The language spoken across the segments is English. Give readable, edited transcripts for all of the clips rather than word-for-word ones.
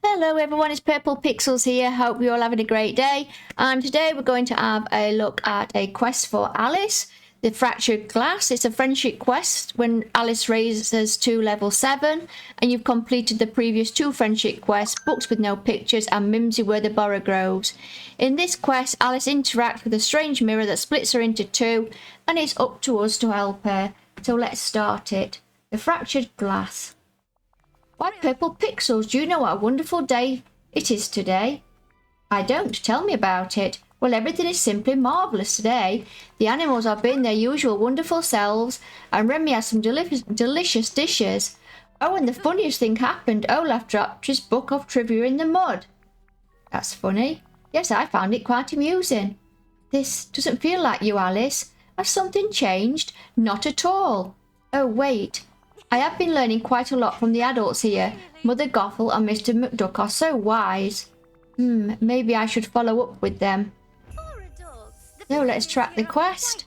Hello everyone, it's Purple Pixels here. Hope you're all having a great day. And today we're going to have a look at a quest for Alice, the Fractured Glass. It's a friendship quest when Alice raises to level 7 and you've completed the previous 2 friendship quests, Books with No Pictures and Whimsy Where the Borrow Grows. In this quest, Alice interacts with a strange mirror that splits her into 2 and it's up to us to help her. So let's start it. The Fractured Glass. Why, Purple Pixels, do you know what a wonderful day it is today? I don't. Tell me about it. Well, everything is simply marvellous today. The animals are being their usual wonderful selves, and Remy has some delicious dishes. Oh, and the funniest thing happened. Olaf dropped his book of trivia in the mud. That's funny. Yes, I found it quite amusing. This doesn't feel like you, Alice. Has something changed? Not at all. Oh, wait. I have been learning quite a lot from the adults here. Mother Gothel and Mr. McDuck are so wise. Maybe I should follow up with them. So let's track the quest.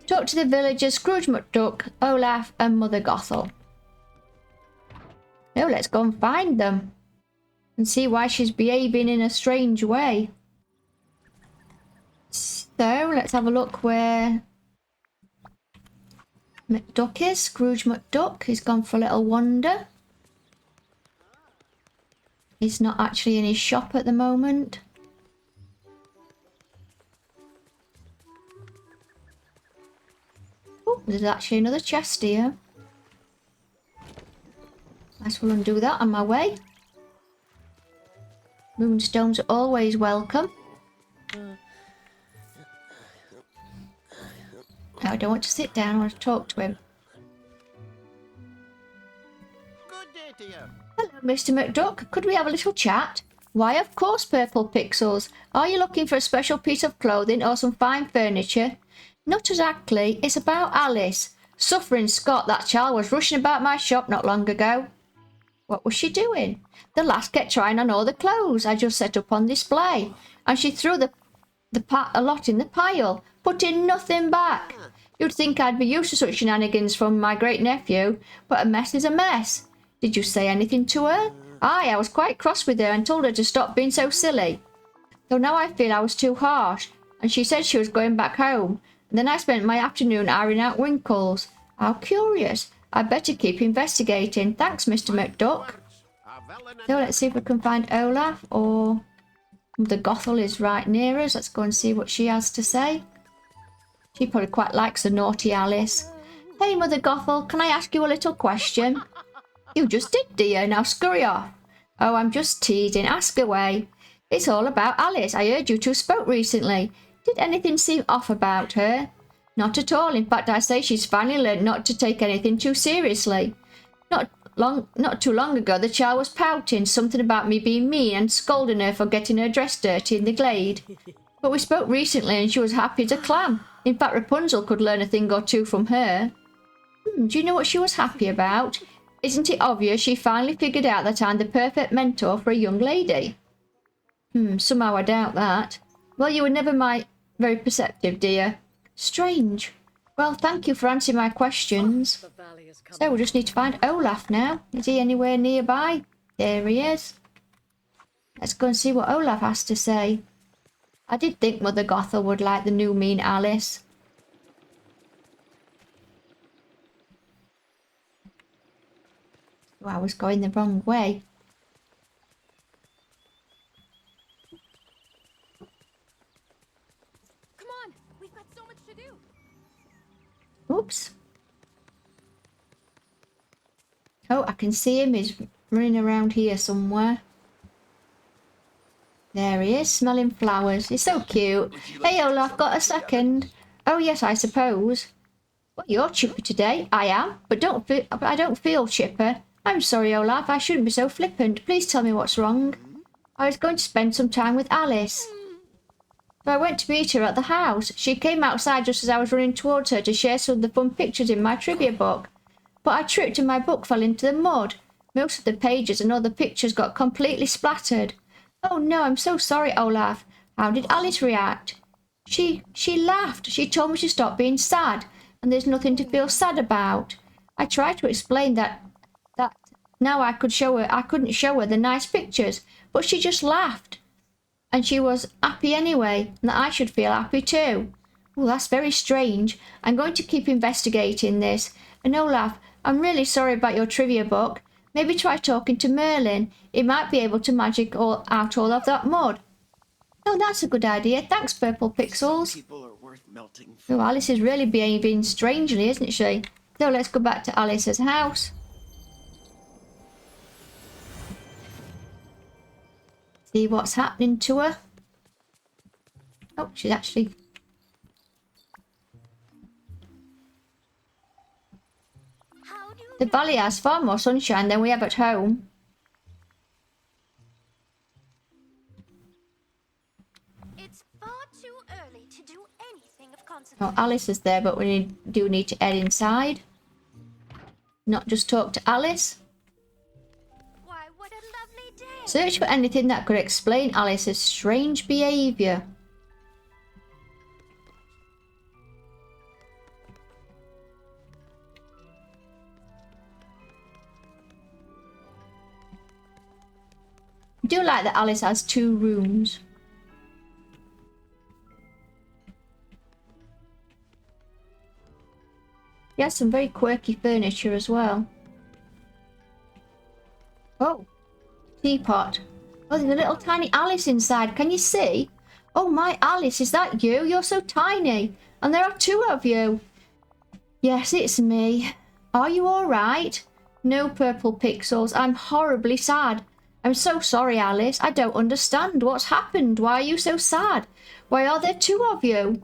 Talk to the villagers Scrooge, McDuck, Olaf and Mother Gothel. Now let's go and find them. And see why she's behaving in a strange way. So let's have a look where McDuck is. Scrooge McDuck. He's gone for a little wander. He's not actually in his shop at the moment. Oh, there's actually another chest here. Nice, we'll undo that on my way. Moonstones are always welcome. No, I don't want to sit down, I want to talk to him. Good day to you. Hello, Mr. McDuck. Could we have a little chat? Why, of course, Purple Pixels. Are you looking for a special piece of clothing or some fine furniture? Not exactly. It's about Alice. Suffering Scott, that child was rushing about my shop not long ago. What was she doing? The lass kept trying on all the clothes I just set up on display, and she threw a lot in the pile, putting nothing back. You'd think I'd be used to such shenanigans from my great-nephew, but a mess is a mess. Did you say anything to her? Aye, I was quite cross with her and told her to stop being so silly. Though now I feel I was too harsh, and she said she was going back home, and then I spent my afternoon ironing out wrinkles. How curious. I'd better keep investigating. Thanks, Mr. McDuck. So let's see if we can find Olaf, or the Gothel is right near us. Let's go and see what she has to say. She probably quite likes the naughty Alice. Hey, Mother Gothel, can I ask you a little question? You just did, dear. Now scurry off. Oh, I'm just teasing. Ask away. It's all about Alice. I heard you two spoke recently. Did anything seem off about her? Not at all. In fact, I say she's finally learned not to take anything too seriously. Not too long ago, the child was pouting something about me being mean and scolding her for getting her dress dirty in the glade. But we spoke recently and she was happy as a clam. In fact, Rapunzel could learn a thing or two from her. Do you know what she was happy about? Isn't it obvious she finally figured out that I'm the perfect mentor for a young lady? Somehow I doubt that. Well, you were never very perceptive, dear. Strange. Well, thank you for answering my questions. So we just need to find Olaf now. Is he anywhere nearby? There he is. Let's go and see what Olaf has to say. I did think Mother Gothel would like the new mean Alice. Oh, I was going the wrong way. Come on, we've got so much to do. Oops. Oh, I can see him. He's running around here somewhere. There he is, smelling flowers. He's so cute. Hey, Olaf, got a second? Oh, yes, I suppose. Well, you're chipper today. I am, but I don't feel chipper. I'm sorry, Olaf. I shouldn't be so flippant. Please tell me what's wrong. I was going to spend some time with Alice. So I went to meet her at the house. She came outside just as I was running towards her to share some of the fun pictures in my trivia book. But I tripped and my book fell into the mud. Most of the pages and all the pictures got completely splattered. Oh no, I'm so sorry, Olaf. How did Alice react? She laughed. She told me to stop being sad, and there's nothing to feel sad about. I tried to explain that now I couldn't show her the nice pictures, but she just laughed. And she was happy anyway, and that I should feel happy too. Oh, that's very strange. I'm going to keep investigating this. And Olaf, I'm really sorry about your trivia book. Maybe try talking to Merlin. He might be able to magic out all of that mud. Oh, that's a good idea. Thanks, Purple Pixels. People are worth melting for. Oh, Alice is really behaving strangely, isn't she? So let's go back to Alice's house. See what's happening to her. Oh, she's actually... The valley has far more sunshine than we have at home. It's far too early to do anything of Oh, consequence. Alice is there, but we do need to head inside. Not just talk to Alice. Why, what a lovely day. Search for anything that could explain Alice's strange behaviour. I do like that Alice has 2 rooms. She has some very quirky furniture as well. Oh, teapot. Oh, there's a little tiny Alice inside. Can you see? Oh my, Alice, is that you? You're so tiny. And there are 2 of you. Yes, it's me. Are you all right? No, Purple Pixels. I'm horribly sad. I'm so sorry, Alice. I don't understand. What's happened? Why are you so sad? Why are there 2 of you?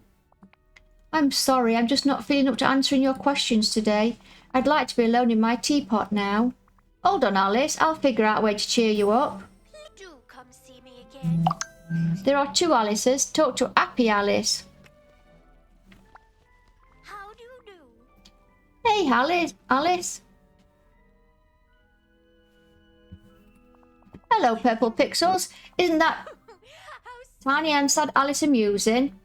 I'm sorry. I'm just not feeling up to answering your questions today. I'd like to be alone in my teapot now. Hold on, Alice. I'll figure out a way to cheer you up. Do come see me again. There are 2 Alices. Talk to Happy Alice. How do you do? Hey, Alice. Hello, Purple Pixels. Isn't that tiny and sad Alice amusing?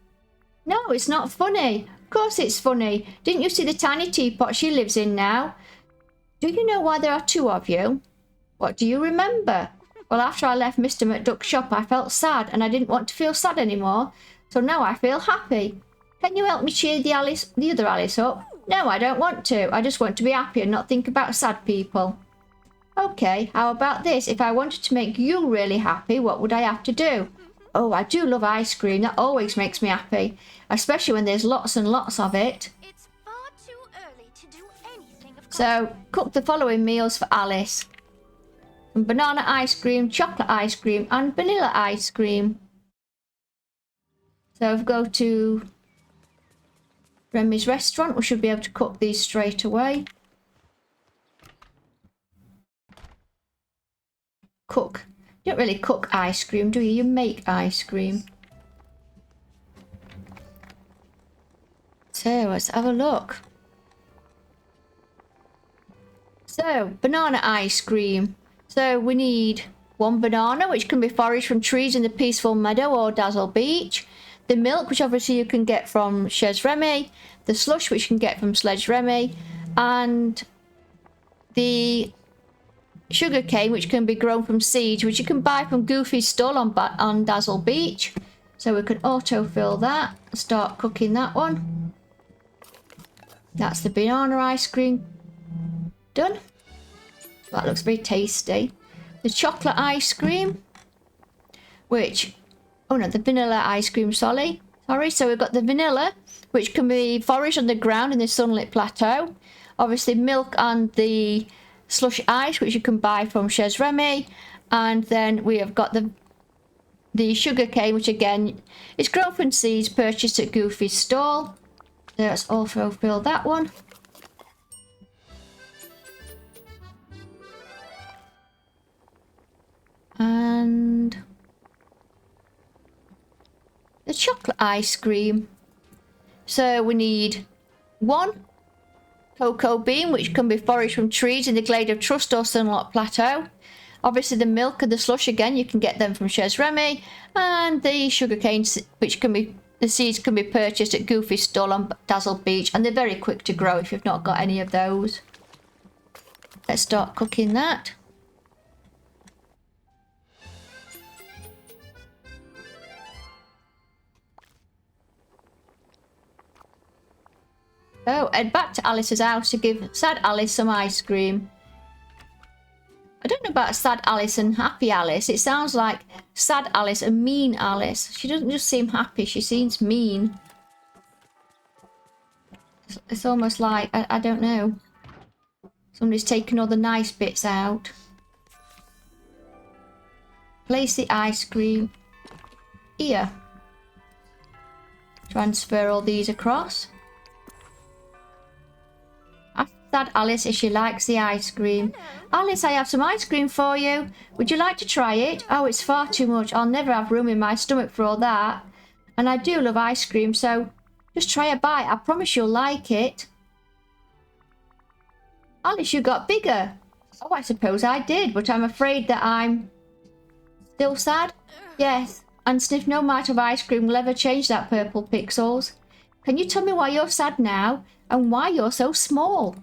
No, it's not funny. Of course it's funny. Didn't you see the tiny teapot she lives in now? Do you know why there are 2 of you? What do you remember? Well, after I left Mr. McDuck's shop, I felt sad and I didn't want to feel sad anymore. So now I feel happy. Can you help me cheer the other Alice up? No, I don't want to. I just want to be happy and not think about sad people. Okay, how about this? If I wanted to make you really happy, what would I have to do? Oh, I do love ice cream. That always makes me happy. Especially when there's lots and lots of it. It's far too early to do anything of consequence. So, cook the following meals for Alice. Banana ice cream, chocolate ice cream, and vanilla ice cream. So, if we go to Remy's restaurant, we should be able to cook these straight away. Cook. You don't really cook ice cream, do you? You make ice cream. So, let's have a look. So, banana ice cream. So, we need 1 banana, which can be foraged from trees in the peaceful meadow or Dazzle Beach. The milk, which obviously you can get from Chez Remy. The slush, which you can get from Sledge Remy. And the sugar cane, which can be grown from seeds, which you can buy from Goofy's stall on Dazzle Beach. So we can autofill that. Start cooking that one. That's the banana ice cream done. That looks very tasty. The chocolate ice cream, which, oh no, the vanilla ice cream, sorry. So we've got the vanilla, which can be foraged on the ground in the sunlit plateau. Obviously milk and the slush ice, which you can buy from Chez Remy. And then we have got the sugar cane, which again is grown from seeds purchased at Goofy's stall. Let's also fill that one. And the chocolate ice cream. So we need 1 cocoa bean, which can be foraged from trees in the Glade of Trust or Sunlock Plateau. Obviously the milk and the slush, again, you can get them from Chez Remy. And the sugar cane, which can be, the seeds can be purchased at Goofy's stall on Dazzle Beach. And they're very quick to grow if you've not got any of those. Let's start cooking that. Oh, head back to Alice's house to give sad Alice some ice cream. I don't know about sad Alice and happy Alice. It sounds like sad Alice and mean Alice. She doesn't just seem happy, she seems mean. It's almost like, I don't know. Somebody's taken all the nice bits out. Place the ice cream here. Transfer all these across. Ask sad Alice if she likes the ice cream. Alice, I have some ice cream for you. Would you like to try it? Oh, it's far too much. I'll never have room in my stomach for all that. And I do love ice cream, so just try a bite. I promise you'll like it. Alice, you got bigger. Oh, I suppose I did, but I'm afraid that I'm still sad. Yes, and sniff no amount of ice cream will ever change that, Purple Pixels. Can you tell me why you're sad now, and why you're so small?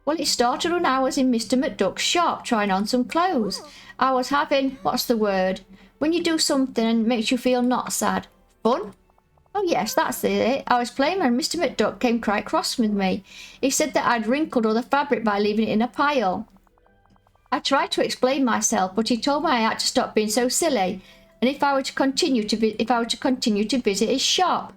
Well, it started when I was in Mr. McDuck's shop trying on some clothes. I was having, what's the word? When you do something and it makes you feel not sad. Fun? Oh yes, that's it. I was playing when Mr. McDuck came quite cross with me. He said that I'd wrinkled all the fabric by leaving it in a pile. I tried to explain myself, but he told me I had to stop being so silly, and if I were to continue to visit his shop.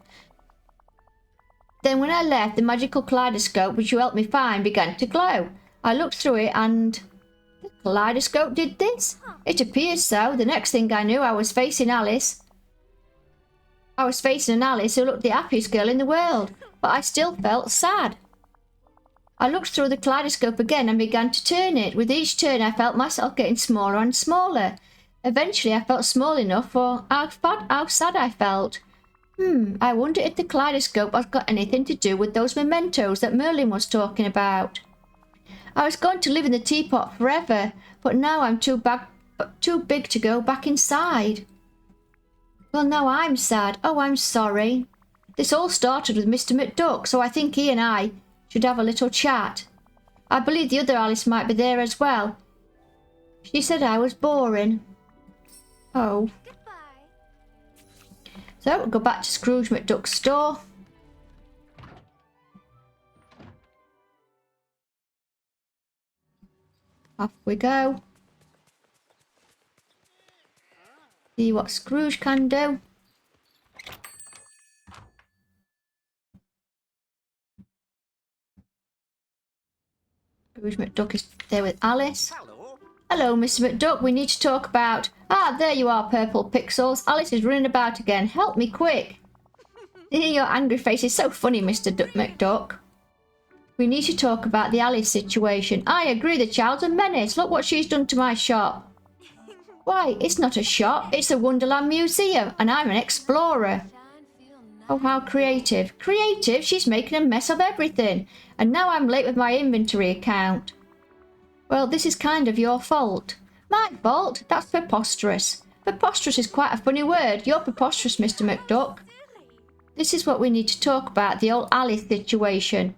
Then when I left, the magical kaleidoscope, which you helped me find, began to glow. I looked through it and the kaleidoscope did this. It appeared so. The next thing I knew, I was facing an Alice who looked the happiest girl in the world, but I still felt sad. I looked through the kaleidoscope again and began to turn it. With each turn, I felt myself getting smaller and smaller. Eventually, I felt small enough for how sad I felt. I wonder if the kaleidoscope has got anything to do with those mementos that Merlin was talking about. I was going to live in the teapot forever, but now I'm too big to go back inside. Well, now I'm sad. Oh, I'm sorry. This all started with Mr. McDuck, so I think he and I should have a little chat. I believe the other Alice might be there as well. She said I was boring. Oh. Goodbye. So, we'll go back to Scrooge McDuck's store. Off we go. See what Scrooge can do. Scrooge McDuck is there with Alice. Hello. Hello, Mr. McDuck. We need to talk about... Ah, there you are, Purple Pixels. Alice is running about again. Help me quick. Your angry face is so funny, Mr. McDuck. We need to talk about the Alice situation. I agree, the child's a menace. Look what she's done to my shop. Why, it's not a shop. It's a Wonderland museum, and I'm an explorer. Oh, how creative. Creative? She's making a mess of everything. And now I'm late with my inventory account. Well, this is kind of your fault. My fault? That's preposterous. Preposterous is quite a funny word. You're preposterous, Mr. McDuck. This is what we need to talk about, the old Alice situation.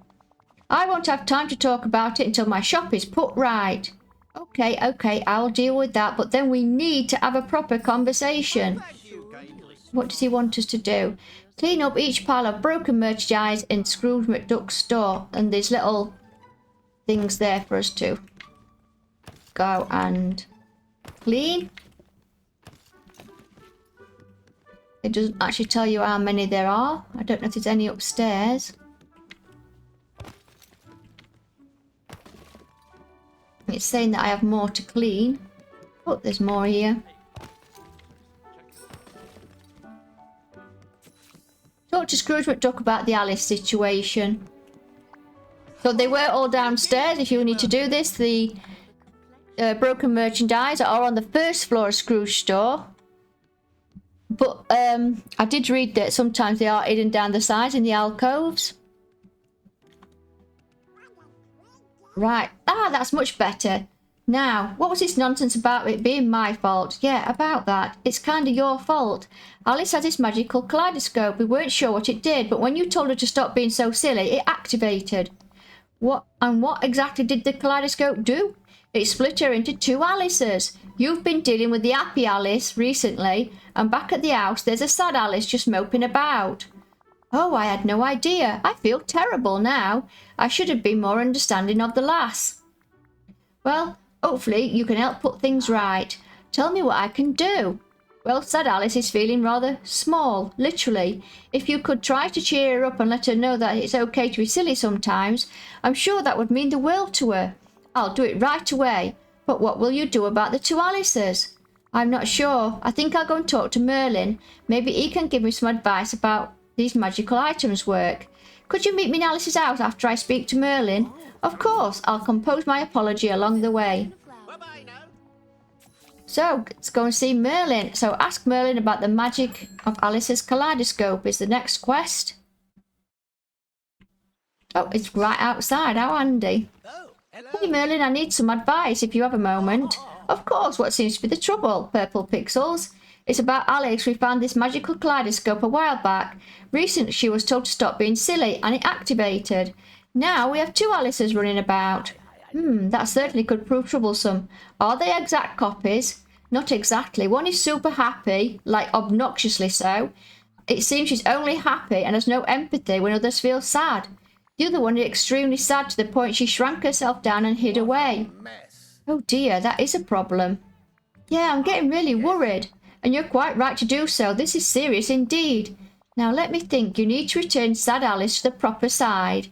I won't have time to talk about it until my shop is put right. Okay, I'll deal with that, but then we need to have a proper conversation. Thank you kindly. What does he want us to do? Clean up each pile of broken merchandise in Scrooge McDuck's store. And there's little things there for us to go and clean. It doesn't actually tell you how many there are. I don't know if there's any upstairs. It's saying that I have more to clean. Oh, there's more here. Talk to Scrooge McDuck about the Alice situation. So they were all downstairs. If you need to do this, the broken merchandise are on the first floor of Scrooge's store. But I did read that sometimes they are hidden down the sides in the alcoves. Right. Ah, that's much better. Now, what was this nonsense about it being my fault? Yeah, about that. It's kind of your fault. Alice had this magical kaleidoscope. We weren't sure what it did, but when you told her to stop being so silly, it activated. What exactly did the kaleidoscope do? It split her into two Alices. You've been dealing with the happy Alice recently, and back at the house there's a sad Alice just moping about. Oh, I had no idea. I feel terrible now. I should have been more understanding of the lass. Well, hopefully you can help put things right. Tell me what I can do. Well, sad Alice is feeling rather small, literally. If you could try to cheer her up and let her know that it's okay to be silly sometimes, I'm sure that would mean the world to her. I'll do it right away. But what will you do about the two Alices? I'm not sure. I think I'll go and talk to Merlin. Maybe he can give me some advice about these magical items work. Could you meet me in Alice's house after I speak to Merlin? Of course, I'll compose my apology along the way. Bye-bye now. So, let's go and see Merlin. So, ask Merlin about the magic of Alice's kaleidoscope is the next quest. Oh, it's right outside. How handy. Oh, hello. Hey Merlin, I need some advice if you have a moment. Of course, what seems to be the trouble, Purple Pixels? It's about Alex. We found this magical kaleidoscope a while back. Recently, she was told to stop being silly and it activated. Now we have two Alices running about. That certainly could prove troublesome. Are they exact copies? Not exactly. One is super happy, like obnoxiously so. It seems she's only happy and has no empathy when others feel sad. The other one is extremely sad to the point she shrank herself down and hid away. Mess. Oh dear, that is a problem. Yeah, I'm getting really worried. And you're quite right to do so. This is serious indeed. Now let me think. You need to return sad Alice to the proper size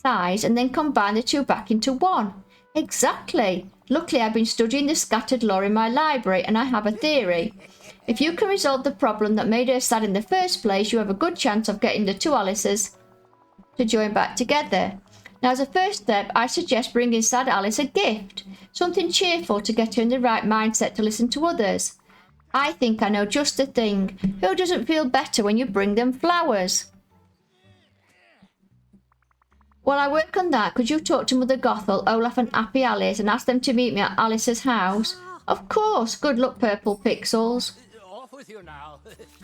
and then combine the two back into one. Exactly. Luckily, I've been studying the scattered lore in my library and I have a theory. If you can resolve the problem that made her sad in the first place, you have a good chance of getting the two Alices to join back together. Now, as a first step, I suggest bringing sad Alice a gift. Something cheerful to get her in the right mindset to listen to others. I think I know just the thing. Who doesn't feel better when you bring them flowers? While I work on that, could you talk to Mother Gothel, Olaf and Happy Alice and ask them to meet me at Alice's house? Of course. Good luck, Purple Pixels. Off with you now.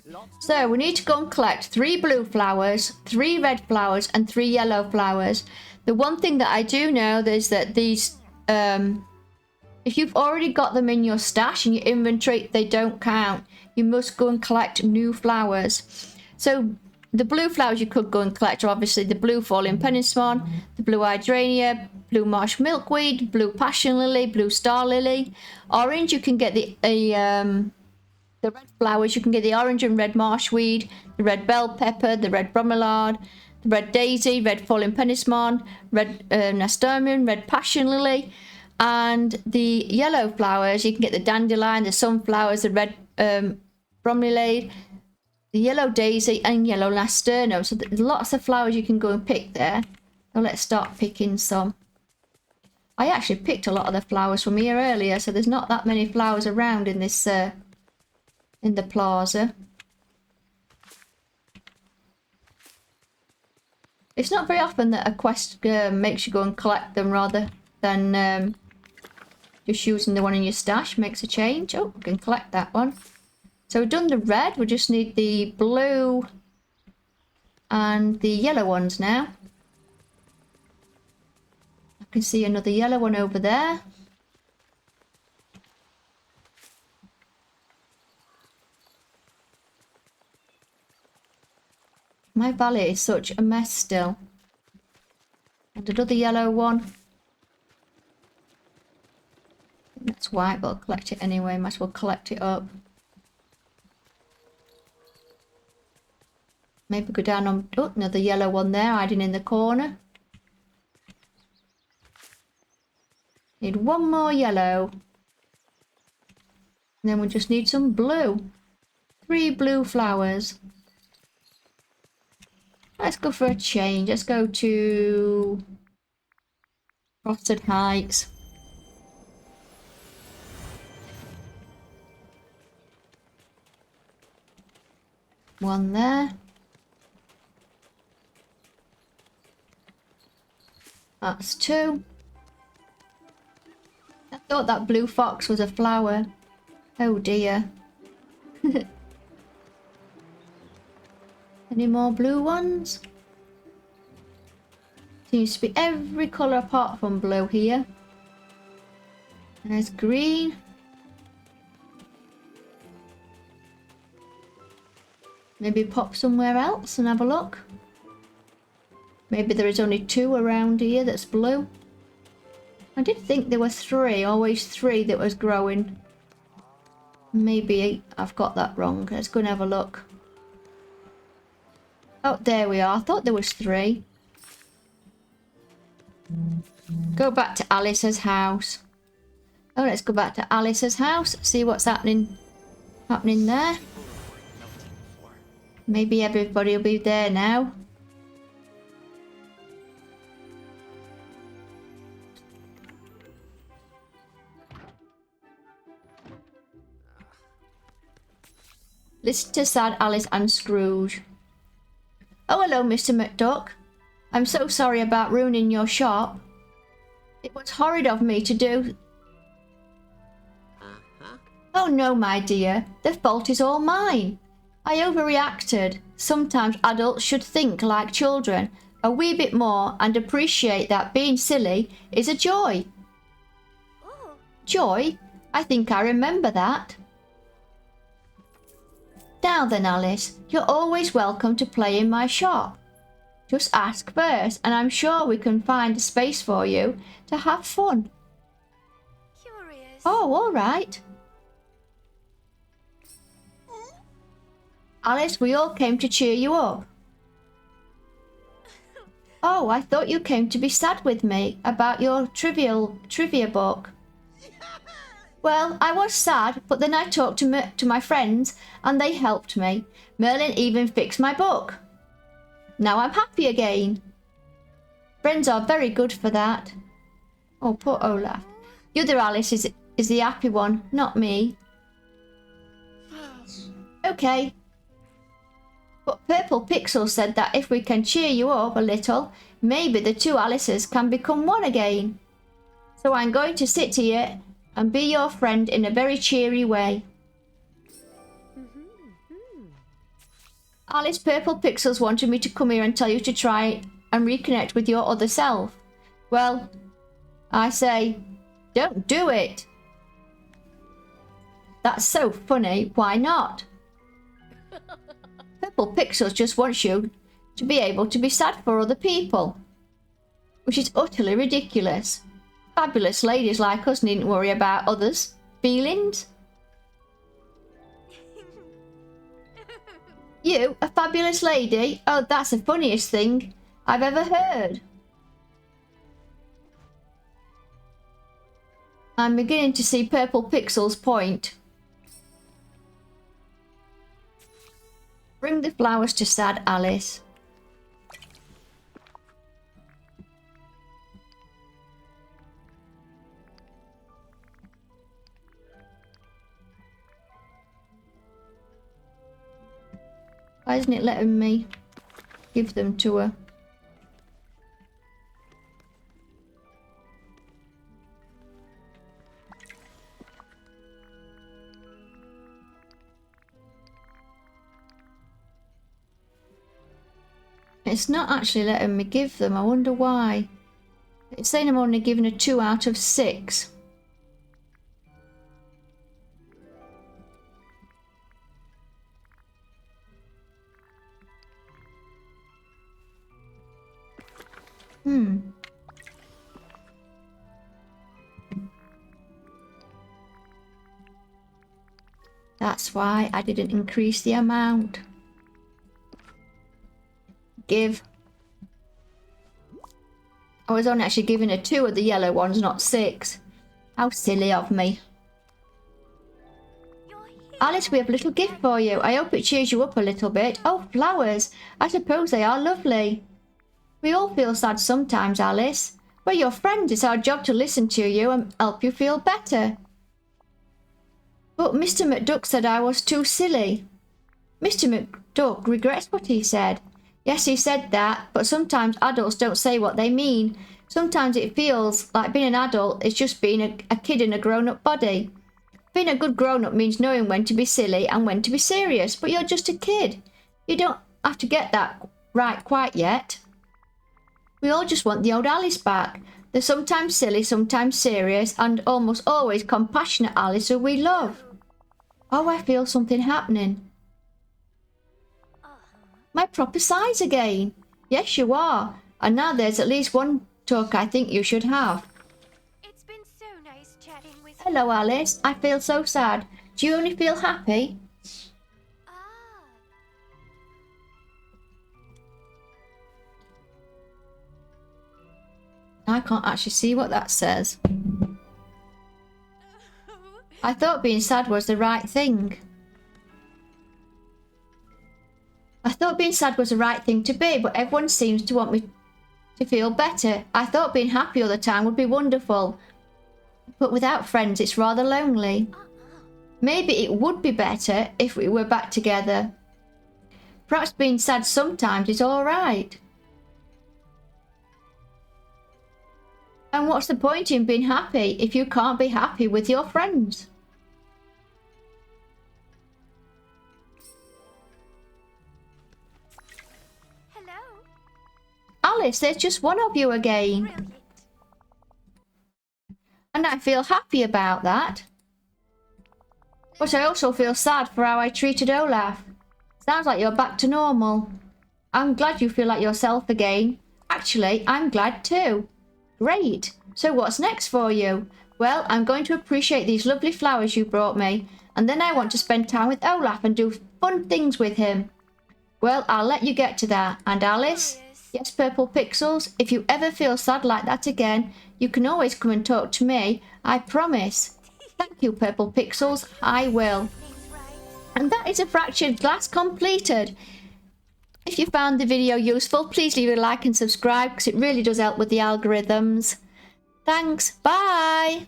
Lots. So we need to go and collect 3 blue flowers, 3 red flowers and 3 yellow flowers. The one thing that I do know is that these, if you've already got them in your stash and your inventory, they don't count. You must go and collect new flowers. So the blue flowers you could go and collect are obviously the blue falling pennieswan, the blue hydrangea, blue marsh milkweed, blue passion lily, blue star lily. Orange, you can get the red flowers. You can get the orange and red marshweed, the red bell pepper, the red bromeliad, the red daisy, red falling pennieswan, red nasturtium, red passion lily. And the yellow flowers, you can get the dandelion, the sunflowers, the red bromeliad, the yellow daisy and yellow nasturtium. So there's lots of flowers you can go and pick there. So let's start picking some. I actually picked a lot of the flowers from here earlier, so there's not that many flowers around in this in the plaza. It's not very often that a quest makes you go and collect them rather than just using the one in your stash makes a change. Oh, we can collect that one. So we've done the red, we just need the blue and the yellow ones now. I can see another yellow one over there. My valley is such a mess still. And another yellow one. That's white, but I'll collect it anyway. Might as well collect it up. Maybe go down on... Oh, another yellow one there, hiding in the corner. Need one more yellow. And then we just need some blue. 3 blue flowers. Let's go for a change. Let's go to... Frosted Heights. One there. That's 2. I thought that blue fox was a flower. Oh dear. Any more blue ones? Seems to be every colour apart from blue here. There's green. Maybe pop somewhere else and have a look. Maybe there is only 2 around here that's blue. I did think there were 3, always 3 that was growing. Maybe I've got that wrong. Let's go and have a look. Oh, there we are. I thought there was 3. Go back to Alice's house. Oh, let's go back to Alice's house. See what's happening there. Maybe everybody will be there now. Listen to Sad Alice and Scrooge. Oh, hello, Mr. McDuck. I'm so sorry about ruining your shop. It was horrid of me to do. Oh no, my dear. The fault is all mine. I overreacted. Sometimes adults should think like children a wee bit more and appreciate that being silly is a joy. Oh, Joy? I think I remember that. Now then, Alice, you're always welcome to play in my shop. Just ask first, and I'm sure we can find a space for you to have fun. curious. Oh, all right. Alice, we all came to cheer you up. Oh, I thought you came to be sad with me about your trivia book. Well, I was sad, but then I talked to my friends and they helped me. Merlin even fixed my book. Now I'm happy again. Friends are very good for that. Oh, poor Olaf. The other Alice is the happy one, not me. Okay. But Purple Pixel said that if we can cheer you up a little, maybe the 2 Alices can become one again. So I'm going to sit here and be your friend in a very cheery way. Alice, Purple Pixels wanted me to come here and tell you to try and reconnect with your other self. Well, I say, don't do it. That's so funny, why not? Purple Pixels just wants you to be able to be sad for other people, which is utterly ridiculous. Fabulous ladies like us needn't worry about others' feelings. You, a fabulous lady? Oh, that's the funniest thing I've ever heard. I'm beginning to see Purple Pixel's point. Bring the flowers to Sad Alice. Why isn't it letting me give them to her? It's not actually letting me give them. I wonder why. It's saying I'm only giving a 2 out of 6. That's why I didn't increase the amount. Give. I was only actually giving her 2 of the yellow ones, not 6. How silly of me. You're here. Alice, we have a little gift for you. I hope it cheers you up a little bit. Oh, flowers. I suppose they are lovely. We all feel sad sometimes, Alice. We're your friends. It's our job to listen to you and help you feel better. But Mr. McDuck said I was too silly. Mr. McDuck regrets what he said. Yes, he said that, but sometimes adults don't say what they mean. Sometimes it feels like being an adult is just being a kid in a grown-up body. Being a good grown-up means knowing when to be silly and when to be serious, but you're just a kid. You don't have to get that right quite yet. We all just want the old Alice back. The sometimes silly, sometimes serious, and almost always compassionate Alice who we love. Oh, I feel something happening. My proper size again. Yes, you are. And now there's at least one talk I think you should have. It's been so nice chatting with you. Hello, Alice. I feel so sad. Do you only feel happy? Ah. I can't actually see what that says. I thought being sad was the right thing. I thought being sad was the right thing to be, but everyone seems to want me to feel better. I thought being happy all the time would be wonderful. But without friends, it's rather lonely. Maybe it would be better if we were back together. Perhaps being sad sometimes is all right. And what's the point in being happy if you can't be happy with your friends? Hello. Alice, there's just one of you again. Brilliant. And I feel happy about that. But I also feel sad for how I treated Olaf. Sounds like you're back to normal. I'm glad you feel like yourself again. Actually, I'm glad too. Great. So what's next for you? Well, I'm going to appreciate these lovely flowers you brought me. And then I want to spend time with Olaf and do fun things with him. Well, I'll let you get to that. And Alice? Yes, Purple Pixels, if you ever feel sad like that again, you can always come and talk to me. I promise. Thank you, Purple Pixels. I will. Things right. And that is a fractured glass completed. If you found the video useful, please leave a like and subscribe because it really does help with the algorithms. Thanks. Bye.